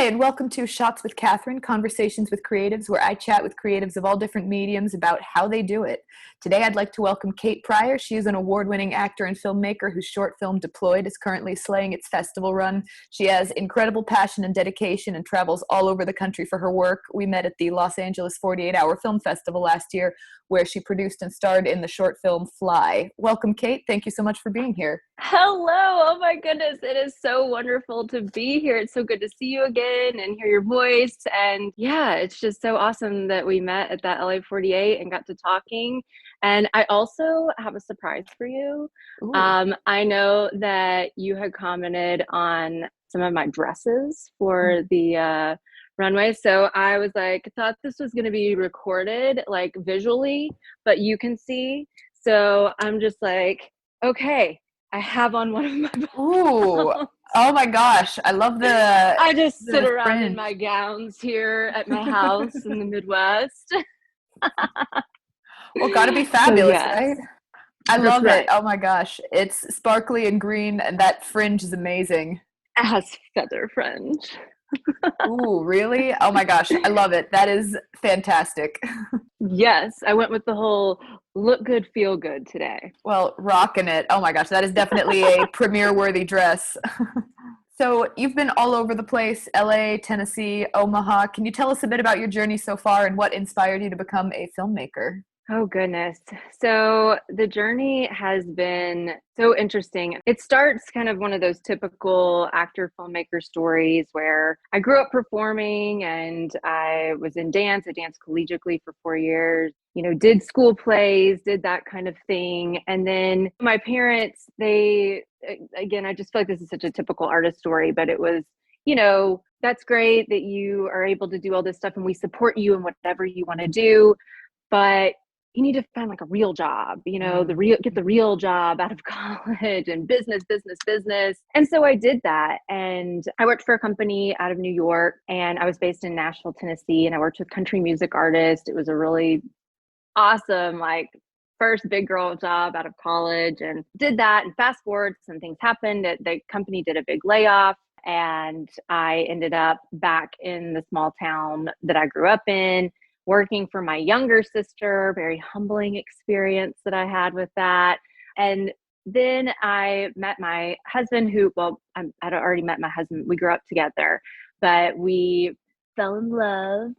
and welcome to Shots with Katherine, conversations with creatives, where I chat with creatives of all different mediums about how they do it. Today, I'd like to welcome Kate Pryor. She is an award-winning actor and filmmaker whose short film Deployed is currently slaying its festival run. She has incredible passion and dedication and travels all over the country for her work. We met at the Los Angeles 48-Hour Film Festival last year, where she produced and starred in the short film Fly. Welcome, Kate. Thank you so much for being here. Hello. Oh my goodness. It is so wonderful to be here. It's so good to see you again and hear your voice. And yeah, it's just so awesome that we met at that LA 48 and got to talking. And I also have a surprise for you. I know that you had commented on some of my dresses for the runway. So I was like, thought this was going to be recorded like visually, but you can see. So I'm just like, okay. I have on one of my balls. Ooh. Oh my gosh. I love the I just sit around fringe in my gowns here at my house in the Midwest. Well, gotta be fabulous, Yes, right? I that's love it. right. Oh my gosh. It's sparkly and green, and that fringe is amazing. It has feather fringe. Ooh, really? Oh my gosh. I love it. That is fantastic. Yes, I went with the whole look good, feel good today. Well, rocking it. Oh my gosh. That is definitely a premiere worthy dress. So you've been all over the place, LA, Tennessee, Omaha. Can you tell us a bit about your journey so far and what inspired you to become a filmmaker? Oh, goodness. So the journey has been so interesting. It starts kind of one of those typical actor filmmaker stories where I grew up performing and I was in dance. I danced collegiately for 4 years, did school plays, did that kind of thing. And then my parents, again, I just feel like this is such a typical artist story, but it was, that's great that you are able to do all this stuff and we support you in whatever you want to do. But you need to find like a real job, get the real job out of college and business. And so I did that. And I worked for a company out of New York and I was based in Nashville, Tennessee. And I worked with country music artists. It was a really awesome, like first big girl job out of college and did that. And fast forward, some things happened. The company did a big layoff. And I ended up back in the small town that I grew up in, working for my younger sister, very humbling experience that I had with that. And then I met my husband I'd already met my husband. We grew up together, but we fell in love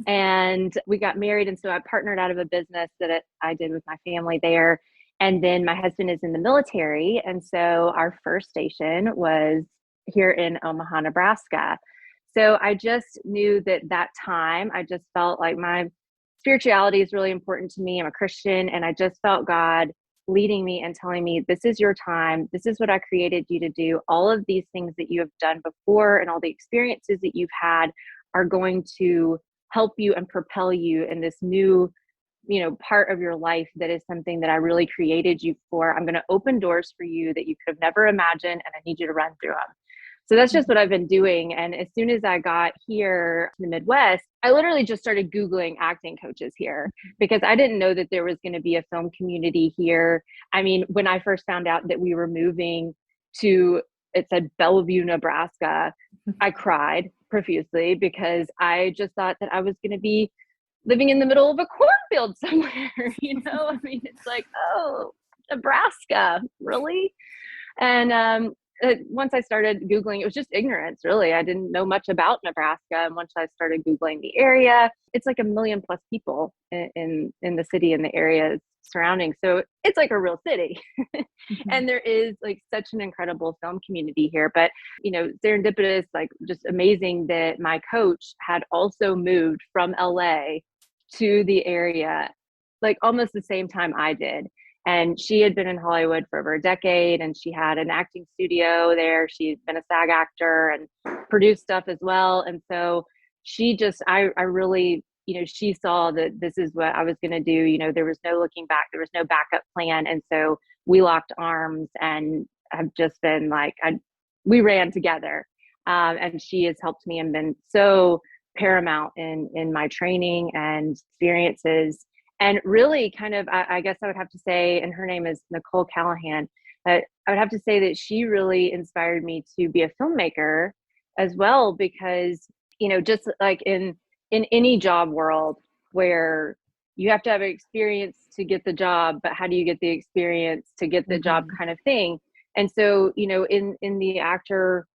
and we got married. And so I partnered out of a business that I did with my family there. And then my husband is in the military. And so our first station was here in Omaha, Nebraska. So I just knew that time, I just felt like my spirituality is really important to me. I'm a Christian, and I just felt God leading me and telling me, this is your time. This is what I created you to do. All of these things that you have done before and all the experiences that you've had are going to help you and propel you in this new, part of your life that is something that I really created you for. I'm going to open doors for you that you could have never imagined, and I need you to run through them. So that's just what I've been doing. And as soon as I got here to the Midwest, I literally just started Googling acting coaches here because I didn't know that there was going to be a film community here. I mean, when I first found out that we were moving to, it said Bellevue, Nebraska, I cried profusely because I just thought that I was going to be living in the middle of a cornfield somewhere, I mean, it's like, oh, Nebraska, really? And once I started Googling, it was just ignorance, really. I didn't know much about Nebraska. And once I started Googling the area, it's like 1 million plus people in the city and the areas surrounding. So it's like a real city. And there is like such an incredible film community here. But, serendipitous, like just amazing that my coach had also moved from LA to the area, like almost the same time I did. And she had been in Hollywood for over a decade and she had an acting studio there. She'd been a SAG actor and produced stuff as well. And so I really, she saw that this is what I was going to do. There was no looking back. There was no backup plan. And so we locked arms and have just been like, we ran together. And she has helped me and been so paramount in my training and experiences. And really kind of, I guess I would have to say, and her name is Nicole Callahan, I would have to say that she really inspired me to be a filmmaker as well, because just like in any job world where you have to have experience to get the job, but how do you get the experience to get the job Mm-hmm. kind of thing. And so, in the actor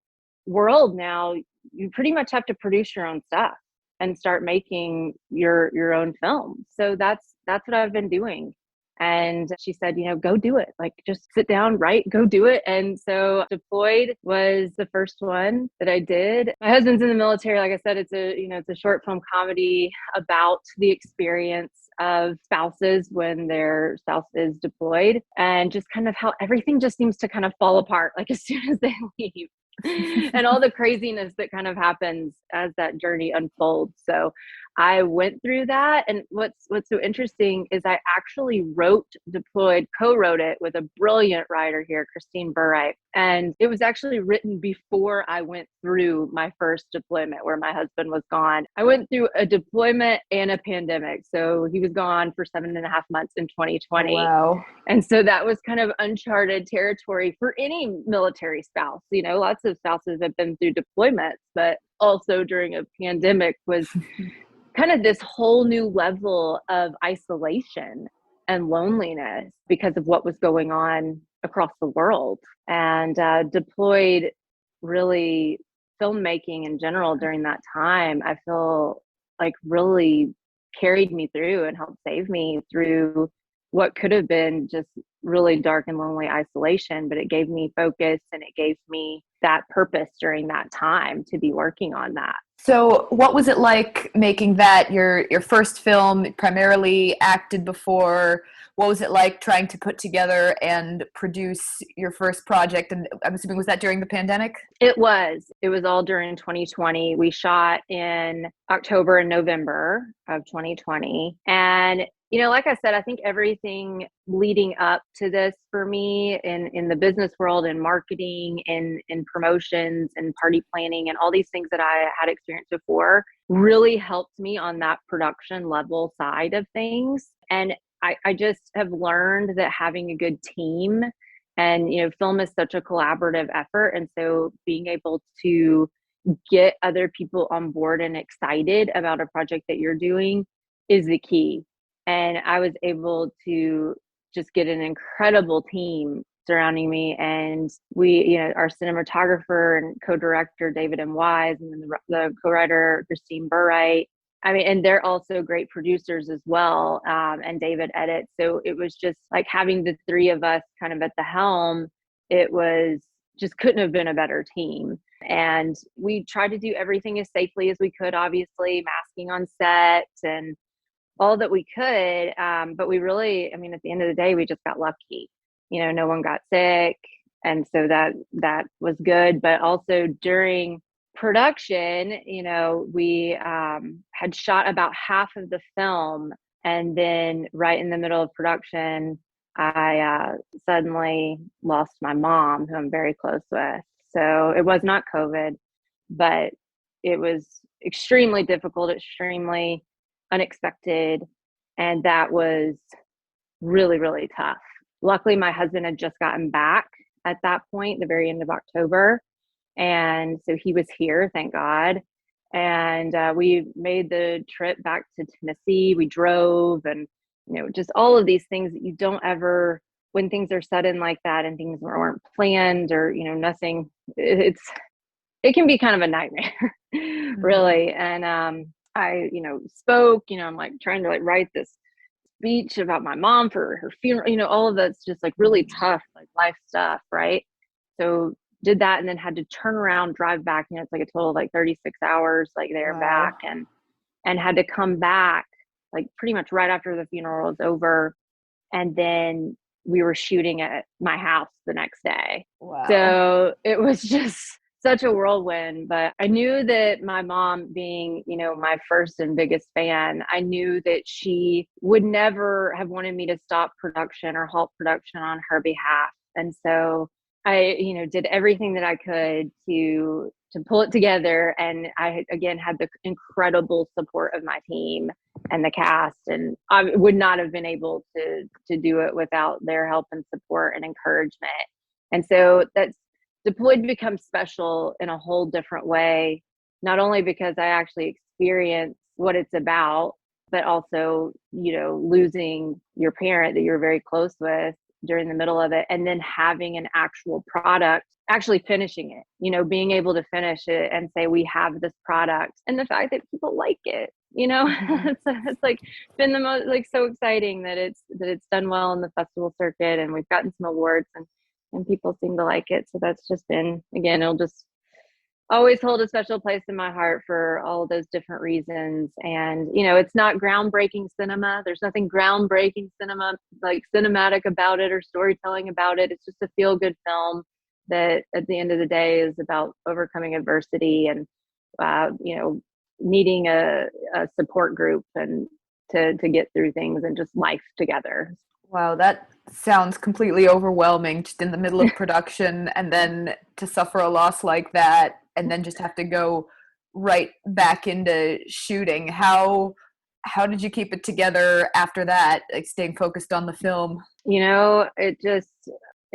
world now, you pretty much have to produce your own stuff and start making your own film. So that's what I've been doing. And she said, go do it. Like, just sit down, write, go do it. And so Deployed was the first one that I did. My husband's in the military. Like I said, it's a short film comedy about the experience of spouses when their spouse is deployed, and just kind of how everything just seems to kind of fall apart like as soon as they leave. And all the craziness that kind of happens as that journey unfolds. So I went through that. And what's so interesting is I actually co-wrote it with a brilliant writer here, Christine Burright. And it was actually written before I went through my first deployment where my husband was gone. I went through a deployment and a pandemic. So he was gone for 7.5 months in 2020. Wow. And so that was kind of uncharted territory for any military spouse. Lots of spouses have been through deployments, but also during a pandemic was kind of this whole new level of isolation and loneliness because of what was going on across the world. And Deployed, really, filmmaking in general during that time, I feel like really carried me through and helped save me through what could have been just really dark and lonely isolation, but it gave me focus and it gave me that purpose during that time to be working on that. So what was it like making that your first film, primarily acted before? What was it like trying to put together and produce your first project? And I'm assuming, was that during the pandemic? It was all during 2020. We shot in October and November of 2020. And like I said, I think everything leading up to this for me in the business world, in marketing, in promotions and party planning and all these things that I had experienced before really helped me on that production level side of things. And I just have learned that having a good team, and film is such a collaborative effort. And so being able to get other people on board and excited about a project that you're doing is the key. And I was able to just get an incredible team surrounding me. And we, our cinematographer and co-director, David M. Wise, and then the co-writer, Christine Burright. And they're also great producers as well. And David edits. So it was just like having the three of us kind of at the helm. It was just couldn't have been a better team. And we tried to do everything as safely as we could, obviously, masking on set and all that we could. But we really, at the end of the day, we just got lucky. No one got sick. And so that was good. But also during production, we had shot about half of the film. And then right in the middle of production, I suddenly lost my mom, who I'm very close with. So it was not COVID, but it was extremely difficult, extremely unexpected. And that was really, really tough. Luckily, my husband had just gotten back at that point, the very end of October. And so he was here, thank God. And we made the trip back to Tennessee. We drove and, just all of these things that you don't ever, when things are sudden like that and things weren't planned or, nothing, it can be kind of a nightmare, really. And I, spoke, I'm like trying to write this speech about my mom for her funeral, all of that's just really tough, life stuff. Right. So did that and then had to turn around, drive back, it's a total of 36 hours, there and back, and had to come back pretty much right after the funeral was over. And then we were shooting at my house the next day. Wow. So it was just such a whirlwind. But I knew that my mom, being, my first and biggest fan, I knew that she would never have wanted me to stop production or halt production on her behalf. And so I, did everything that I could to pull it together. And I, again, had the incredible support of my team and the cast. And I would not have been able to do it without their help and support and encouragement. And so that's Deployed becomes special in a whole different way not only because I actually experienced what it's about, but also, losing your parent that you're very close with during the middle of it, and then having an actual product, actually finishing it, being able to finish it and say, we have this product, and the fact that people like it, Mhm. it's like been the most, like, so exciting that it's done well in the festival circuit, and we've gotten some awards, and people seem to like it. So that's just been, again, it'll just always hold a special place in my heart for all of those different reasons. And, it's not groundbreaking cinema. There's nothing groundbreaking cinema, like cinematic about it or storytelling about it. It's just a feel good film that at the end of the day is about overcoming adversity and, needing a support group and to get through things and just life together. Wow, that sounds completely overwhelming just in the middle of production and then to suffer a loss like that and then just have to go right back into shooting. How did you keep it together after that, like staying focused on the film? It just,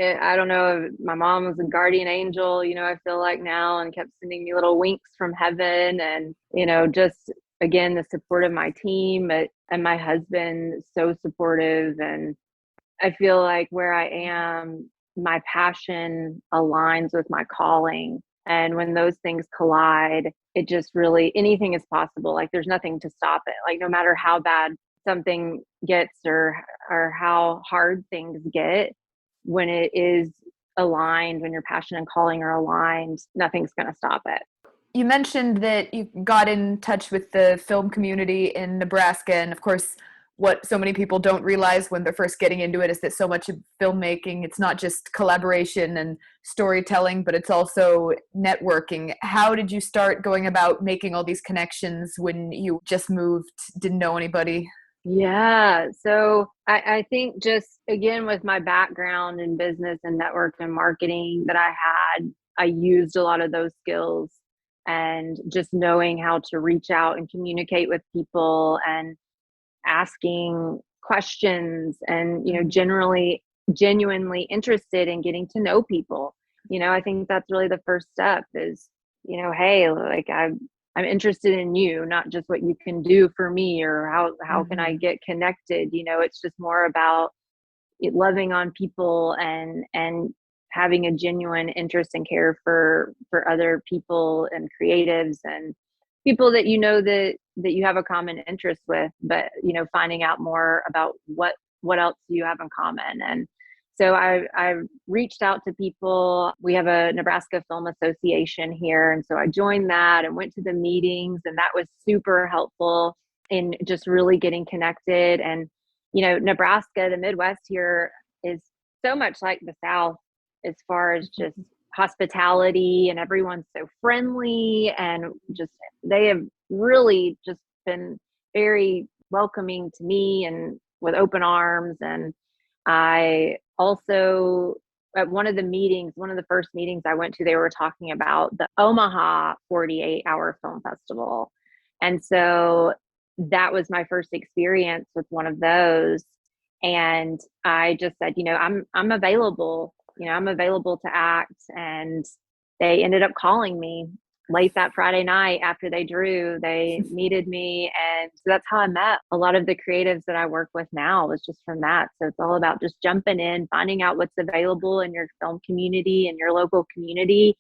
I don't know, my mom was a guardian angel, I feel like now, and kept sending me little winks from heaven. And, just again, the support of my team, and my husband, so supportive. And I feel like where I am, my passion aligns with my calling. And when those things collide, it just really, anything is possible. Like, there's nothing to stop it. Like, no matter how bad something gets, or how hard things get, when it is aligned, when your passion and calling are aligned, nothing's going to stop it. You mentioned that you got in touch with the film community in Nebraska, and of course, what so many people don't realize when they're first getting into it is that so much of filmmaking, it's not just collaboration and storytelling, but it's also networking. How did you start going about making all these connections when you just moved, didn't know anybody? Yeah. So I think, just again, with my background in business and network and marketing that I used a lot of those skills, and just knowing how to reach out and communicate with people and asking questions, and, Mhm. generally genuinely interested in getting to know people. I think that's really the first step is, hey, like, I'm interested in you, not just what you can do for me, or how can I Mhm. get connected. It's just more about loving on people, and having a genuine interest and care for other people and creatives and people that, that you have a common interest with, but, finding out more about what else do you have in common. And so I reached out to people. We have a Nebraska Film Association here, and so I joined that and went to the meetings, and that was super helpful in just really getting connected. And, Nebraska, the Midwest here, is so much like the South as far as just hospitality, and everyone's so friendly, and just, they have really just been very welcoming to me and with open arms. And I also, at one of the first meetings I went to, they were talking about the Omaha 48-hour film festival. And so that was my first experience with one of those. And I just said, I'm available, I'm available to act. And they ended up calling me late that Friday night after they drew. They needed me. And so that's how I met a lot of the creatives that I work with now, was just from that. So it's all about just jumping in, finding out what's available in your film community and your local community,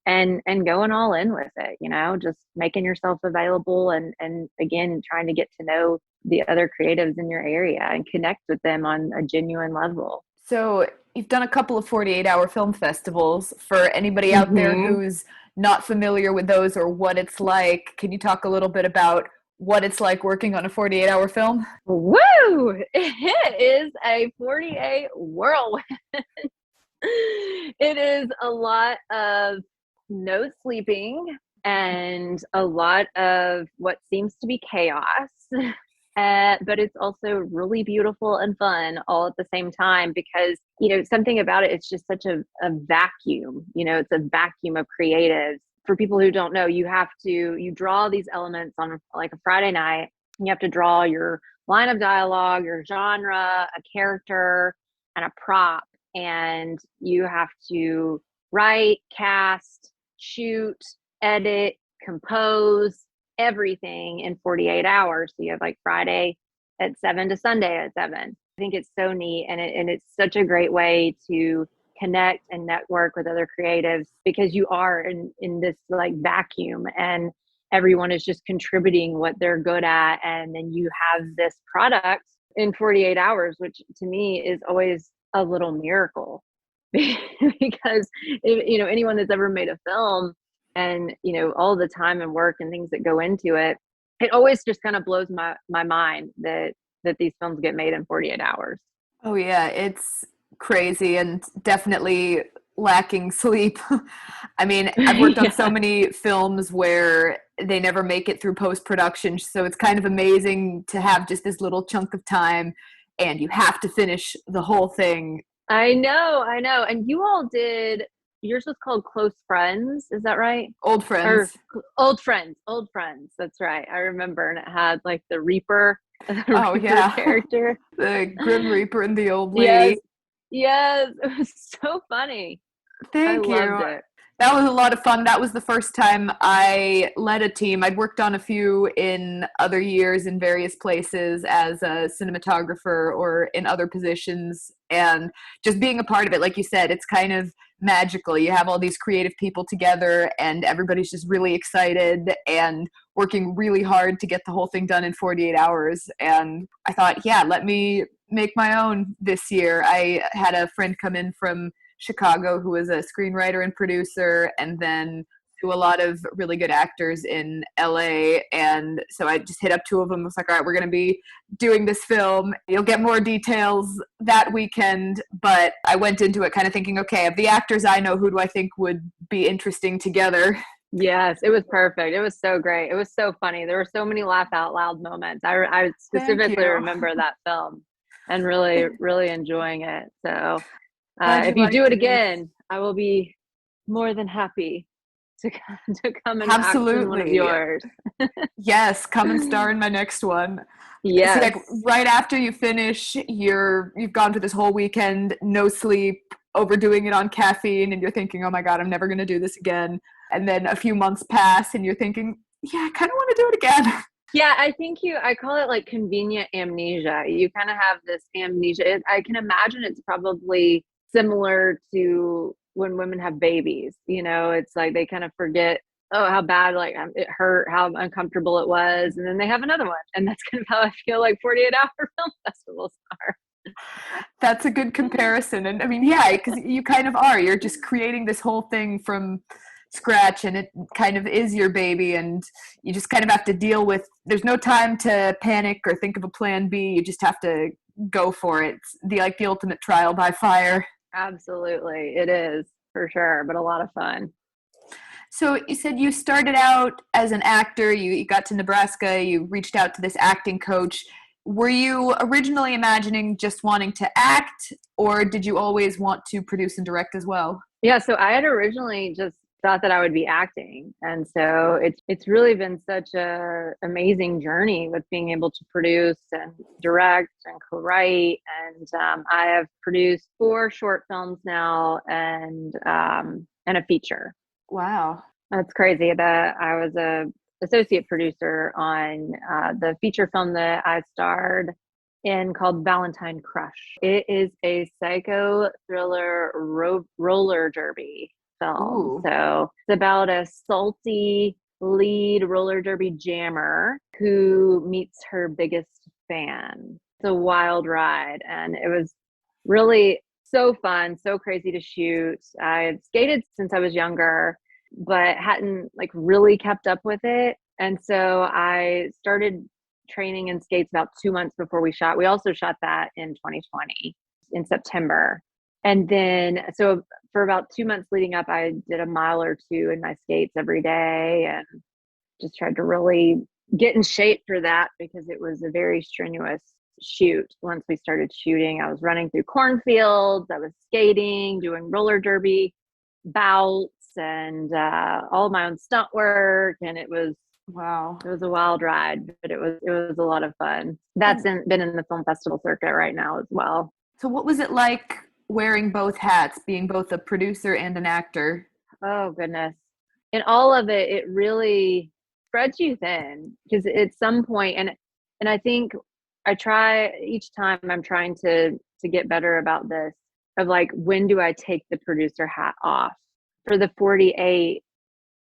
and going all in with it, just making yourself available, and again, trying to get to know the other creatives in your area and connect with them on a genuine level. So you've done a couple of 48-hour film festivals. For anybody out there Mm-hmm. who's not familiar with those or what it's like, can you talk a little bit about what it's like working on a 48-hour film? Woo! It is a 48 whirlwind. It is a lot of no sleeping and a lot of what seems to be chaos. But it's also really beautiful and fun all at the same time, because, something about it, it's just such a vacuum. It's a vacuum of creatives. For people who don't know, you draw these elements on, like, a Friday night. You have to draw your line of dialogue, your genre, a character, and a prop. And you have to write, cast, shoot, edit, compose everything in 48 hours. So you have like Friday at 7 to Sunday at 7. I think it's so neat, and it's such a great way to connect and network with other creatives, because you are in this like vacuum, and everyone is just contributing what they're good at, and then you have this product in 48 hours, which to me is always a little miracle. Because anyone that's ever made a film, and all the time and work and things that go into it, it always just kind of blows my mind that these films get made in 48 hours. Oh yeah, it's crazy and definitely lacking sleep. I mean, I've worked on so Yeah, many films where they never make it through post production, so it's kind of amazing to have just this little chunk of time and you have to finish the whole thing. I know. And you all did, yours was called Close Friends, is that right? Old Or friends. Old Friends. That's right. I remember, and it had like the Reaper, the Oh Reaper yeah. character. The Grim Reaper and the old Yes, lady. yes. It was so funny. I Thank loved you. it. That was a lot of fun. That was the first time I led a team. I'd worked on a few in other years in various places as a cinematographer or in other positions. And just being a part of it, like you said, it's kind of magical. You have all these creative people together, and everybody's just really excited and working really hard to get the whole thing done in 48 hours. And I thought, yeah, let me make my own this year. I had a friend come in from Chicago, who was a screenwriter and producer, and then to a lot of really good actors in LA. And so I just hit up two of them. I was like, all right, we're going to be doing this film. You'll get more details that weekend. But I went into it kind of thinking, okay, of the actors I know, who do I think would be interesting together? Yes, it was perfect. It was so great. It was so funny. There were so many laugh out loud moments. I Thank specifically you. remember that film and really, really enjoying it. So Glad you if you do liked it it. again, I will be more than happy to to come and act in one of Absolutely. yours. Yes, come and star in my next one. See, like Yes. right after you finish, you've gone for this whole weekend, no sleep, overdoing it on caffeine, and you're thinking, oh my God, I'm never gonna do this again. And then a few months pass and you're thinking, yeah, I kind of want to do it again. Yeah, I call it like convenient amnesia. You kind of have this amnesia. I can imagine it's probably similar to when women have babies. It's like they kind of forget, oh, how bad, like it hurt, how uncomfortable it was. And then they have another one. And that's kind of how I feel like 48-hour film festivals are. That's a good comparison. And I mean, yeah, because you kind of are. You're just creating this whole thing from scratch, and it kind of is your baby, and you just kind of have to deal with, there's no time to panic or think of a plan B. You just have to go for it. It's the ultimate trial by fire. Absolutely. It is for sure, but a lot of fun. So you said you started out as an actor, you got to Nebraska, you reached out to this acting coach. Were you originally imagining just wanting to act, or did you always want to produce and direct as well? Yeah, so I had originally just thought that I would be acting. And so it's really been such a amazing journey with being able to produce and direct and co-write. And I have produced 4 short films now, and a feature. Wow. That's crazy that I was a associate producer on the feature film that I starred in called Valentine Crush. It is a psycho thriller roller derby film. Ooh. So it's about a salty lead roller derby jammer who meets her biggest fan. It's a wild ride, and it was really so fun, so crazy to shoot. I've skated since I was younger, but hadn't like really kept up with it. And so I started training in skates about 2 months before we shot. We also shot that in 2020 in September. And then, so for about 2 months leading up, I did a mile or two in my skates every day and just tried to really get in shape for that, because it was a very strenuous shoot. Once we started shooting, I was running through cornfields, I was skating, doing roller derby bouts, and all of my own stunt work. And Wow. it was a wild ride, but it was a lot of fun. That's been in the film festival circuit right now as well. So what was it like wearing both hats, being both a producer and an actor? Oh goodness. in all of it, it really spreads you thin because at some point, and I think I try each time I'm trying to get better about this of like, when do I take the producer hat off? For the 48,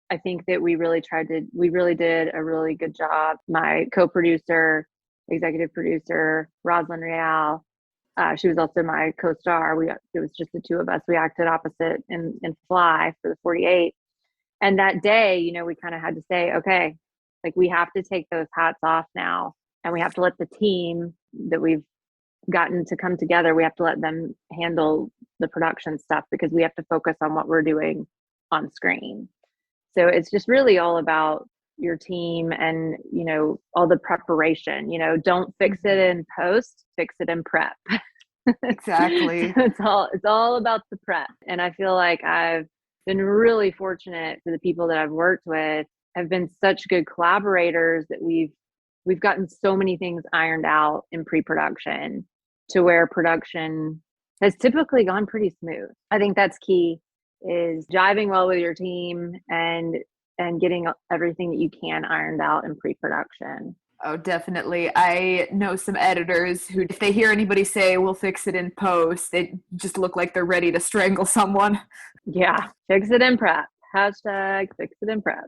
I think that we really did a really good job. My co-producer, executive producer, Roslyn Real, she was also my co-star. It was just the two of us. We acted opposite in Fly for the 48. And that day, we kind of had to say, okay, like we have to take those hats off now, and we have to let the team that we've gotten to come together, we have to let them handle the production stuff because we have to focus on what we're doing on screen. So it's just really all about your team and, all the preparation. Don't fix it in post, fix it in prep. Exactly. It's all about the prep. And I feel like I've been really fortunate for the people that I've worked with have been such good collaborators that we've gotten so many things ironed out in pre-production to where production has typically gone pretty smooth. I think that's key, is jiving well with your team and getting everything that you can ironed out in pre-production. Oh, definitely. I know some editors who, if they hear anybody say, we'll fix it in post, they just look like they're ready to strangle someone. Yeah, fix it in prep. Hashtag fix it in prep.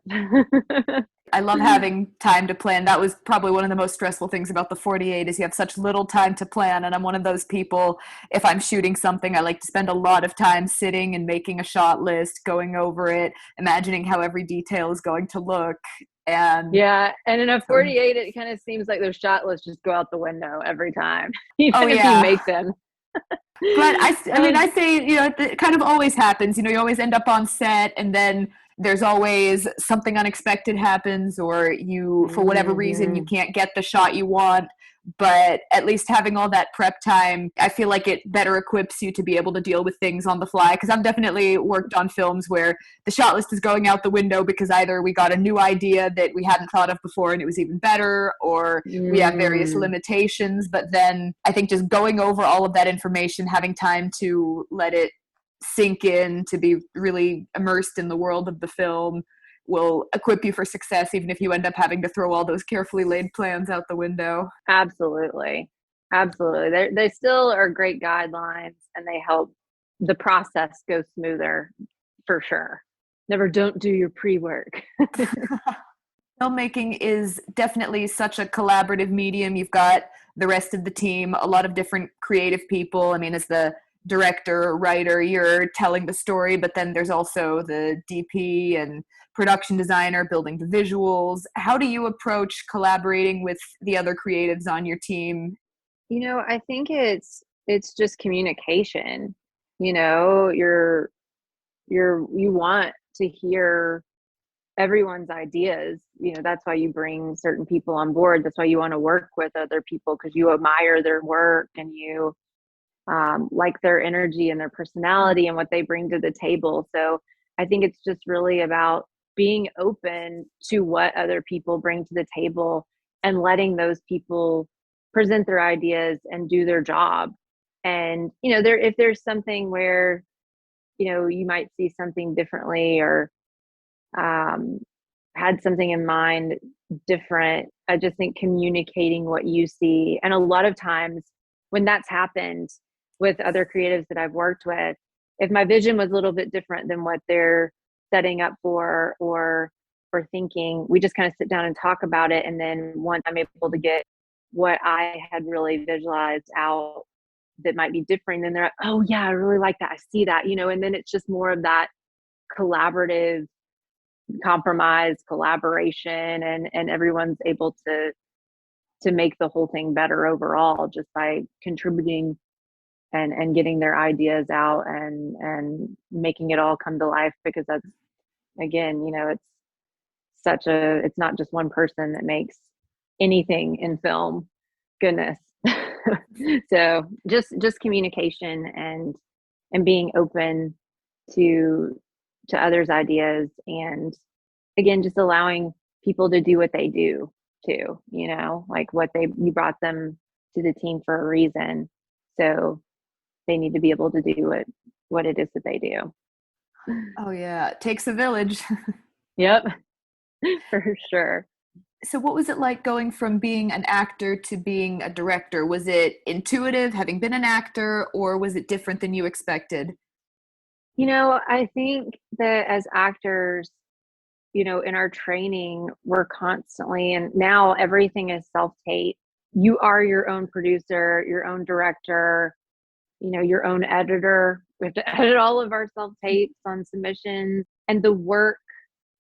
I love having time to plan. That was probably one of the most stressful things about the 48 is you have such little time to plan. And I'm one of those people, if I'm shooting something, I like to spend a lot of time sitting and making a shot list, going over it, imagining how every detail is going to look. And yeah, and in a 48, it kind of seems like those shot lists just go out the window every time, oh even if you yeah. make them. But I mean, I say, it kind of always happens. You always end up on set, and then there's always something unexpected happens, or you, for whatever reason, you can't get the shot you want. But at least having all that prep time, I feel like it better equips you to be able to deal with things on the fly. Because I've definitely worked on films where the shot list is going out the window because either we got a new idea that we hadn't thought of before and it was even better, or we have various limitations. But then I think just going over all of that information, having time to let it sink in, to be really immersed in the world of the film, will equip you for success, even if you end up having to throw all those carefully laid plans out the window. Absolutely. Absolutely. They still are great guidelines, and they help the process go smoother for sure. Never don't do your pre-work. Filmmaking is definitely such a collaborative medium. You've got the rest of the team, a lot of different creative people. I mean, as the director, writer, you're telling the story, but then there's also the DP and production designer building the visuals. How do you approach collaborating with the other creatives on your team? I think it's just communication. You want to hear everyone's ideas. That's why you bring certain people on board. That's why you want to work with other people, because you admire their work and you like their energy and their personality and what they bring to the table. So I think it's just really about being open to what other people bring to the table and letting those people present their ideas and do their job. And if there's something where you might see something differently, or had something in mind different, I just think communicating what you see. And a lot of times when that's happened with other creatives that I've worked with, if my vision was a little bit different than what they're setting up for or thinking, we just kind of sit down and talk about it. And then once I'm able to get what I had really visualized out that might be different, then they're like, oh yeah, I really like that. I see that, and then it's just more of that collaborative compromise, collaboration, and everyone's able to make the whole thing better overall just by contributing and getting their ideas out and making it all come to life. Because that's, again, it's not just one person that makes anything in film. Goodness. So just communication and being open to others' ideas, and again, just allowing people to do what they do too, like you brought them to the team for a reason. So they need to be able to do what it is that they do. Oh yeah, it takes a village. Yep, for sure. So, what was it like going from being an actor to being a director? Was it intuitive, having been an actor, or was it different than you expected? I think that as actors, in our training, we're constantly, and now everything is self-tape. You are your own producer, your own director, your own editor. We have to edit all of our self-tapes on submissions. And the work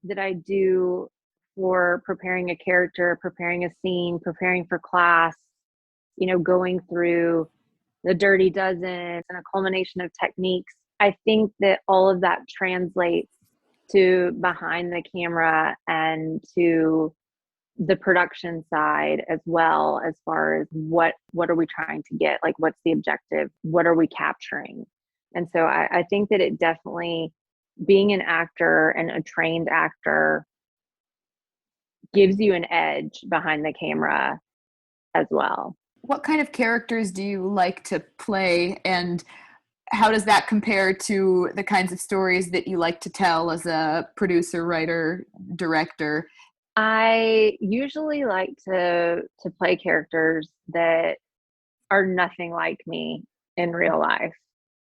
that I do for preparing a character, preparing a scene, preparing for class, going through the dirty dozen and a culmination of techniques. I think that all of that translates to behind the camera and to the production side as well, as far as what are we trying to get, like what's the objective, what are we capturing. And so I think that it definitely, being an actor and a trained actor, gives you an edge behind the camera as well. What kind of characters do you like to play, and how does that compare to the kinds of stories that you like to tell as a producer, writer, director? I usually like to play characters that are nothing like me in real life,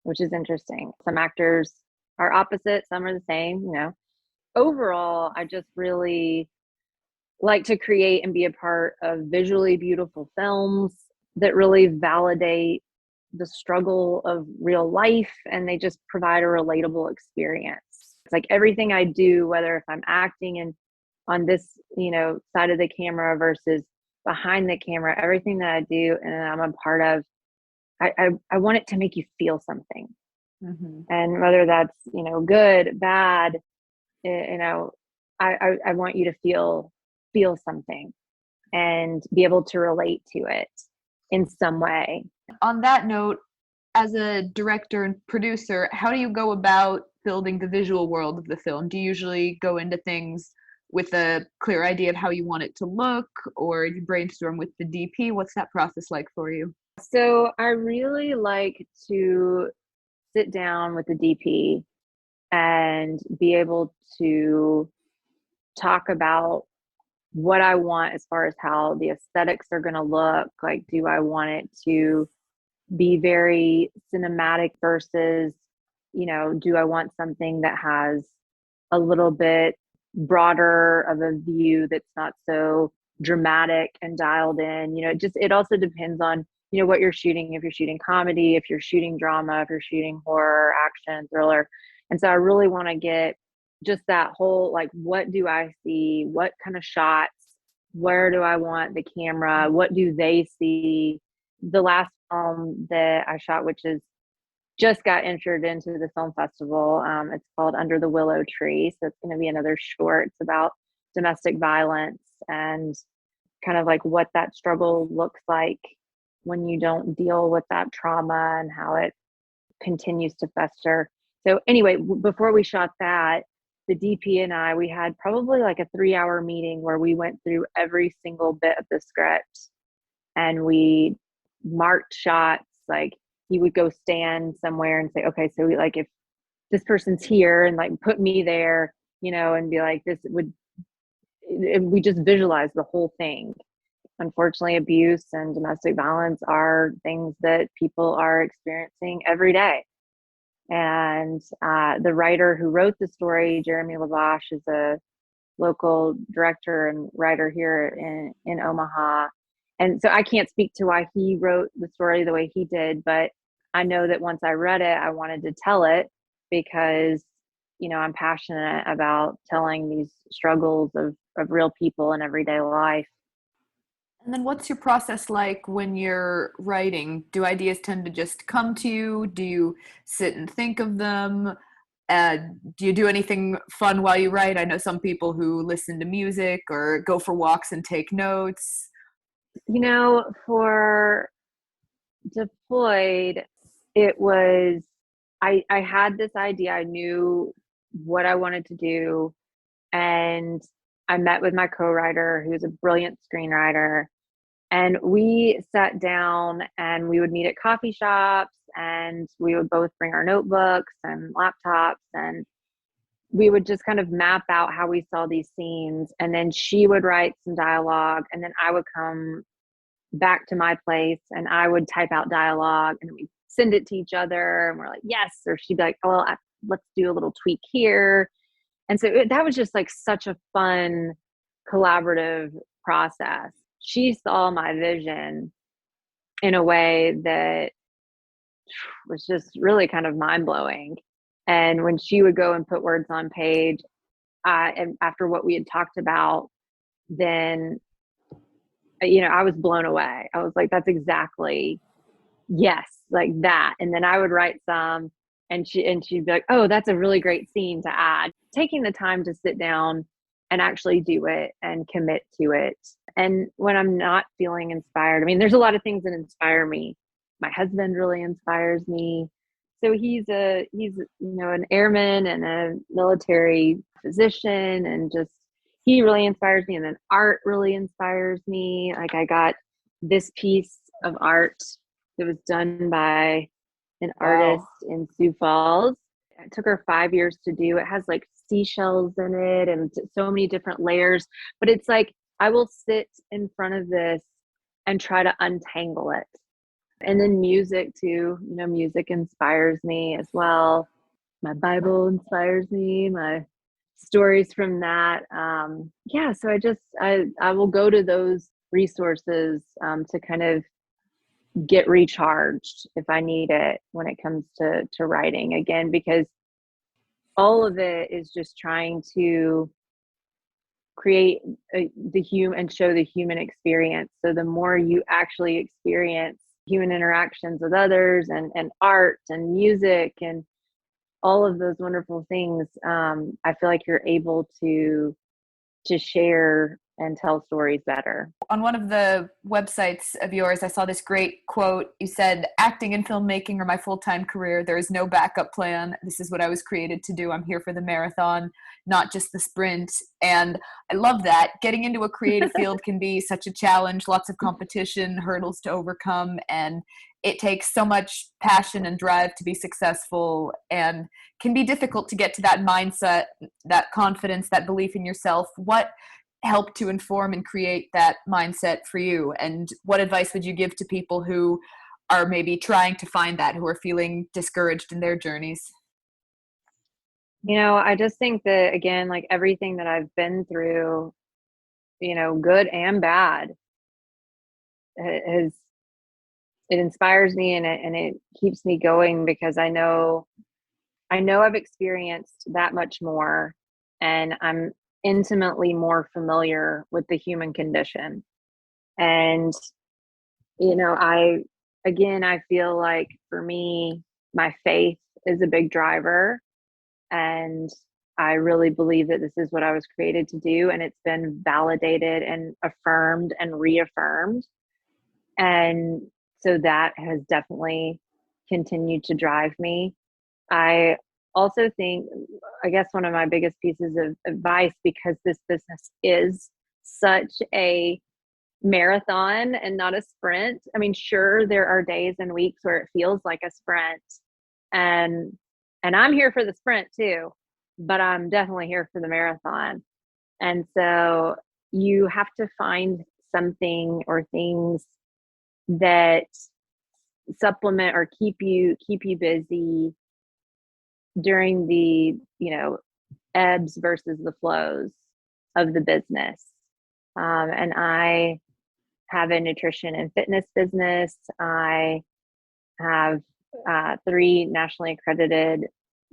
which is interesting. Some actors are opposite, some are the same. Overall, I just really like to create and be a part of visually beautiful films that really validate the struggle of real life, and they just provide a relatable experience. It's like everything I do, whether if I'm acting and on this, side of the camera versus behind the camera, everything that I do and I'm a part of, I want it to make you feel something. Mm-hmm. And whether that's, good, bad, I want you to feel something and be able to relate to it in some way. On that note, as a director and producer, how do you go about building the visual world of the film? Do you usually go into things with a clear idea of how you want it to look, or you brainstorm with the DP? What's that process like for you? So I really like to sit down with the DP and be able to talk about what I want as far as how the aesthetics are going to look. Like, do I want it to be very cinematic versus, do I want something that has a little bit broader of a view that's not so dramatic and dialed in? It also depends on, what you're shooting. If you're shooting comedy, if you're shooting drama, if you're shooting horror, action, thriller. And so I really want to get just that whole, like, what do I see? What kind of shots? Where do I want the camera? What do they see? The last film that I shot, which is just got entered into the film festival. It's called Under the Willow Tree. So it's going to be another short. It's about domestic violence and kind of like what that struggle looks like when you don't deal with that trauma and how it continues to fester. So anyway, before we shot that, the DP and I, we had probably like a 3-hour meeting where we went through every single bit of the script and we marked shots. Like, he would go stand somewhere and say, okay, so if this person's here, and like put me there, and be like, we just visualize the whole thing. Unfortunately, abuse and domestic violence are things that people are experiencing every day. And the writer who wrote the story, Jeremy Lavash, is a local director and writer here in Omaha. And so I can't speak to why he wrote the story the way he did, but I know that once I read it, I wanted to tell it because, I'm passionate about telling these struggles of real people in everyday life. And then what's your process like when you're writing? Do ideas tend to just come to you? Do you sit and think of them? Uh, do you do anything fun while you write? I know some people who listen to music or go for walks and take notes. For Deployed, it was, I had this idea. I knew what I wanted to do. And I met with my co-writer, who's a brilliant screenwriter. And we sat down and we would meet at coffee shops and we would both bring our notebooks and laptops and we would just kind of map out how we saw these scenes, and then she would write some dialogue, and then I would come back to my place and I would type out dialogue, and we send it to each other, and we're like, yes. Or she'd be like, oh, well, let's do a little tweak here. And so that was just like such a fun collaborative process. She saw my vision in a way that was just really kind of mind blowing. And when she would go and put words on page, and after what we had talked about, then, I was blown away. I was like, that's exactly, yes, like that. And then I would write some, and she'd be like, oh, that's a really great scene to add. Taking the time to sit down and actually do it and commit to it. And when I'm not feeling inspired, I mean, there's a lot of things that inspire me. My husband really inspires me. So he's an airman and a military physician, and just, he really inspires me. And then art really inspires me. Like, I got this piece of art that was done by an artist in Sioux Falls. It took her 5 years to do. It has like seashells in it and so many different layers. But it's like, I will sit in front of this and try to untangle it. And then music too. Music inspires me as well. My Bible inspires me. My stories from that. So I will go to those resources to kind of get recharged if I need it when it comes to writing again, because all of it is just trying to create the human and show the human experience. So the more you actually experience human interactions with others, and art and music and all of those wonderful things, I feel like you're able to share and tell stories better. On one of the websites of yours, I saw this great quote. You said, acting and filmmaking are my full-time career. There is no backup plan. This is what I was created to do. I'm here for the marathon, not just the sprint. And I love that. Getting into a creative field can be such a challenge, lots of competition, hurdles to overcome, and it takes so much passion and drive to be successful, and can be difficult to get to that mindset, that confidence, that belief in yourself. What helped to inform and create that mindset for you? And what advice would you give to people who are maybe trying to find that, who are feeling discouraged in their journeys? I just think that, again, like everything that I've been through, good and bad, it inspires me, and it keeps me going, because I know I've experienced that much more, and I'm intimately more familiar with the human condition. And, I feel like for me, my faith is a big driver, and I really believe that this is what I was created to do. And it's been validated and affirmed and reaffirmed. And so that has definitely continued to drive me. I also think, I guess one of my biggest pieces of advice, because this business is such a marathon and not a sprint. I mean, sure, there are days and weeks where it feels like a sprint, and I'm here for the sprint too, but I'm definitely here for the marathon. And so you have to find something or things that supplement or keep you busy during the ebbs versus the flows of the business. And I have a nutrition and fitness business. I have 3 nationally accredited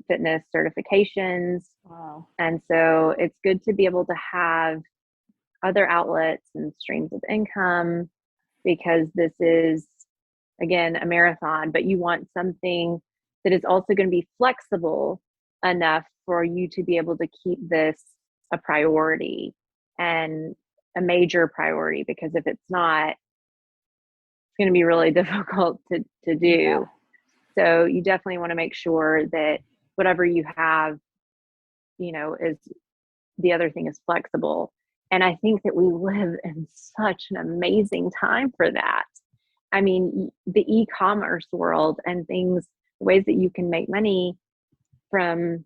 fitness certifications. Wow. And so it's good to be able to have other outlets and streams of income, because this is, again, a marathon, but you want something that is also going to be flexible enough for you to be able to keep this a priority, and a major priority, because if it's not, it's going to be really difficult to do. Yeah. So you definitely want to make sure that whatever you have, is, the other thing is flexible. And I think that we live in such an amazing time for that. I mean, the e-commerce world and things, ways that you can make money from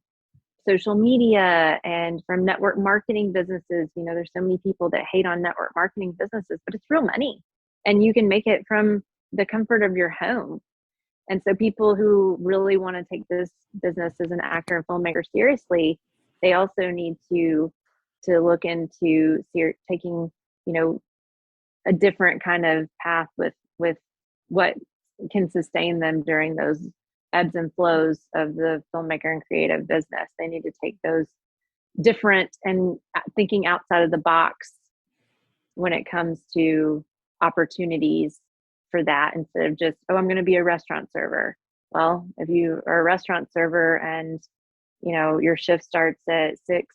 social media and from network marketing businesses. You know, there's so many people that hate on network marketing businesses, but it's real money and you can make it from the comfort of your home. And so people who really want to take this business as an actor and filmmaker seriously, they also need to look into taking, you know, a different kind of path with what can sustain them during those ebbs and flows of the filmmaker and creative business. They need to take those different and thinking outside of the box when it comes to opportunities for that, instead of just, oh, I'm going to be a restaurant server. Well, if you are a restaurant server and you know your shift starts at 6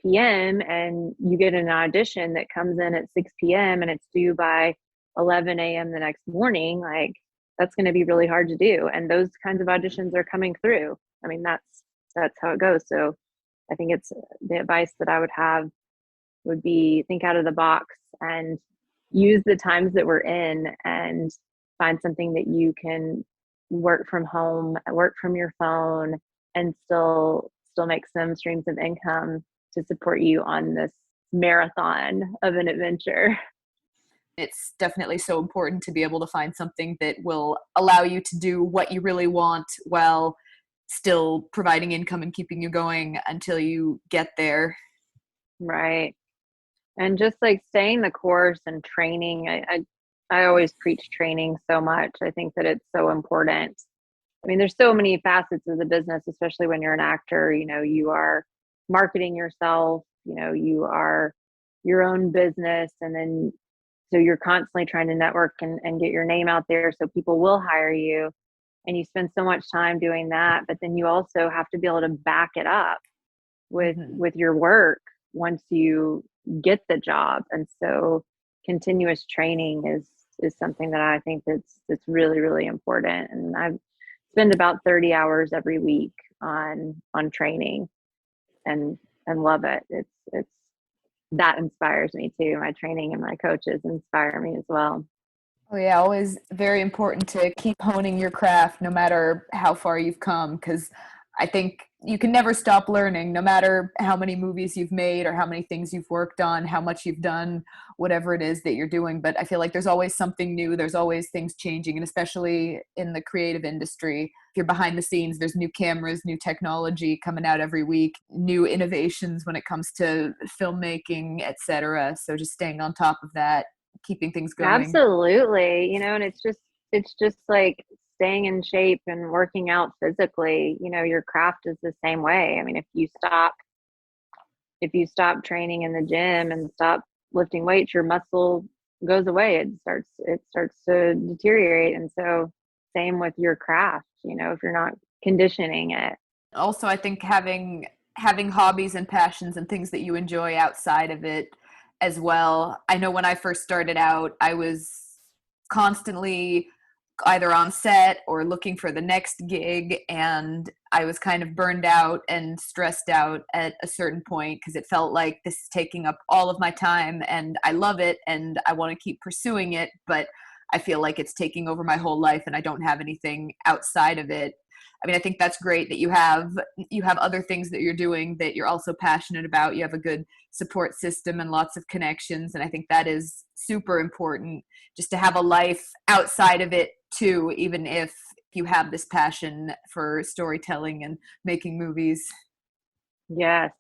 p.m. and you get an audition that comes in at 6 p.m. and it's due by 11 a.m. the next morning, like that's going to be really hard to do. And those kinds of auditions are coming through. I mean, that's how it goes. So I think it's the advice that I would have would be think out of the box and use the times that we're in and find something that you can work from home, work from your phone, and still make some streams of income to support you on this marathon of an adventure. It's definitely so important to be able to find something that will allow you to do what you really want while still providing income and keeping you going until you get there. Right. And just like staying the course and training. I always preach training so much. I think that it's so important. I mean, there's so many facets of the business, especially when you're an actor. You know, you are marketing yourself, you know, you are your own business. And then, so you're constantly trying to network and get your name out there so people will hire you. And you spend so much time doing that. But then you also have to be able to back it up with your work once you get the job. And so continuous training is something that I think that's really, really important. And I spend about 30 hours every week on training and love it. It's that inspires me too. My training and my coaches inspire me as well. Oh yeah, always very important to keep honing your craft no matter how far you've come, because I think you can never stop learning, no matter how many movies you've made or how many things you've worked on, how much you've done, whatever it is that you're doing. But I feel like there's always something new. There's always things changing. And especially in the creative industry, if you're behind the scenes, there's new cameras, new technology coming out every week, new innovations when it comes to filmmaking, etc. So just staying on top of that, keeping things going. Absolutely. You know, and it's just like staying in shape and working out physically. You know, your craft is the same way. I mean, if you stop training in the gym and stop lifting weights, your muscle goes away. It starts to deteriorate. And so same with your craft, you know, if you're not conditioning it. Also, I think having hobbies and passions and things that you enjoy outside of it as well. I know when I first started out, I was constantly either on set or looking for the next gig, and I was kind of burned out and stressed out at a certain point because it felt like this is taking up all of my time and I love it and I want to keep pursuing it, but I feel like it's taking over my whole life and I don't have anything outside of it. I mean, I think that's great that you have other things that you're doing that you're also passionate about. You have a good support system and lots of connections, and I think that is super important, just to have a life outside of it too, even if you have this passion for storytelling and making movies. Yes,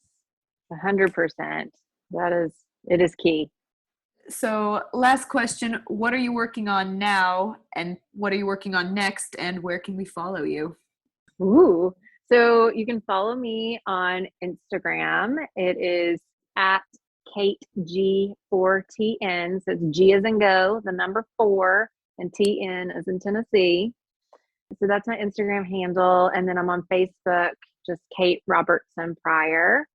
100%. It is key. So, last question, what are you working on now and what are you working on next, and where can we follow you? Ooh. So you can follow me on Instagram. It is at Kate G4TN. So it's G as in go, the number 4, and TN as in Tennessee. So that's my Instagram handle. And then I'm on Facebook, just Kate Robertson Pryor.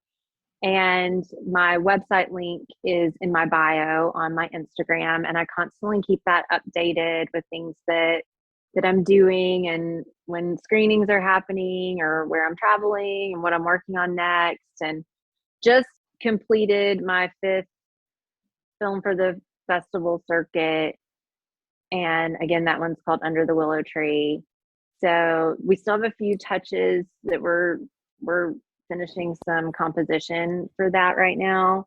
And my website link is in my bio on my Instagram. And I constantly keep that updated with things that I'm doing and when screenings are happening or where I'm traveling and what I'm working on next. And just completed my 5th film for the festival circuit. And again, that one's called Under the Willow Tree. So we still have a few touches that we're finishing some composition for that right now.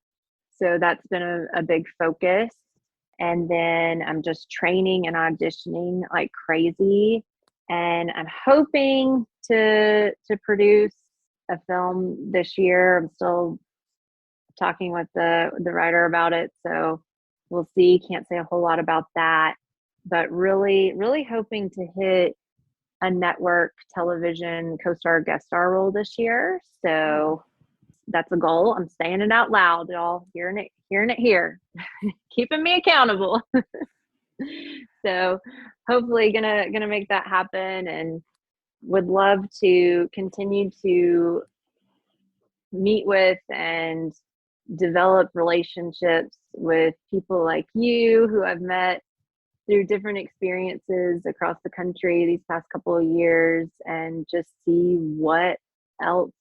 So that's been a big focus. And then I'm just training and auditioning like crazy. And I'm hoping to produce a film this year. I'm still talking with the writer about it, so we'll see. Can't say a whole lot about that, but really hoping to hit a network television co-star guest star role this year. So that's a goal. I'm saying it out loud, y'all. Hearing it here, keeping me accountable. So hopefully gonna make that happen, and would love to continue to meet with and develop relationships with people like you who I've met through different experiences across the country these past couple of years, and just see what else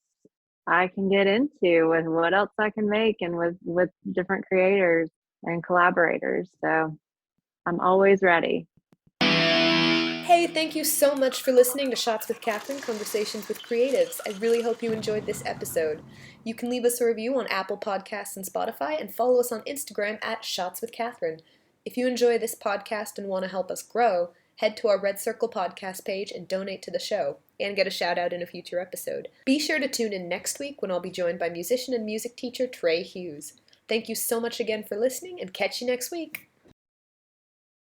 I can get into and what else I can make, and with different creators and collaborators. So I'm always ready. Hey, thank you so much for listening to Shots with Katherine, Conversations with Creatives. I really hope you enjoyed this episode. You can leave us a review on Apple Podcasts and Spotify, and follow us on Instagram at Shots with Katherine. If you enjoy this podcast and want to help us grow, head to our Red Circle podcast page and donate to the show, and get a shout out in a future episode. Be sure to tune in next week when I'll be joined by musician and music teacher Trey Hughes. Thank you so much again for listening, and catch you next week.